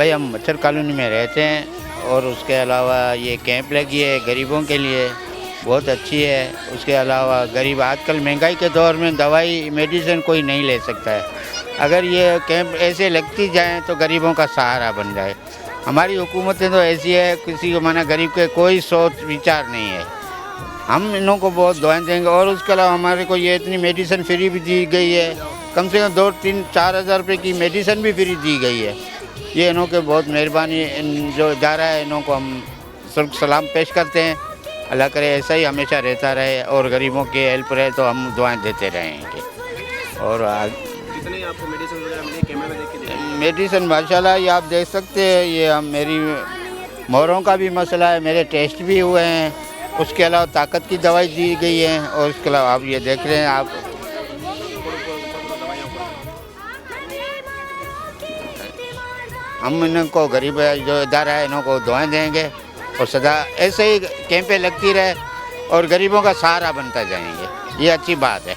भाई हम मच्छर कॉलोनी में रहते हैं और उसके अलावा ये कैंप लगी है गरीबों के लिए, बहुत अच्छी है। उसके अलावा गरीब आजकल महंगाई के दौर में दवाई मेडिसिन कोई नहीं ले सकता है। अगर ये कैंप ऐसे लगती जाएँ तो गरीबों का सहारा बन जाए। हमारी हुकूमतें तो ऐसी है, किसी को माना गरीब के कोई सोच विचार नहीं है। हम इन्हों को बहुत दुआएं देंगे और उसके अलावा हमारे को ये इतनी मेडिसिन फ्री भी दी गई है, कम से कम 2-3-4 हज़ार रुपये की मेडिसिन भी फ्री दी गई है। ये इन्हों के बहुत मेहरबानी, जो जा रहा है इन्हों को हम सलाम पेश करते हैं। अल्लाह करे ऐसा ही हमेशा रहता रहे और गरीबों की हेल्प रहे तो हम दुआएं देते रहेंगे। और कितनी आपको मेडिसिन वगैरह मिली कैमरे में देख के? मेडिसिन माशाल्लाह ये आप देख सकते हैं, ये हम मेरी मोहरों का भी मसला है, मेरे टेस्ट भी हुए हैं। उसके अलावा ताकत की दवाई दी गई है और उसके अलावा आप ये देख रहे हैं आप हम इनको गरीब जो इदारा है इन्हों को दुआएं देंगे और सदा ऐसे ही कैंपें लगती रहे और गरीबों का सहारा बनता जाएंगे। ये अच्छी बात है।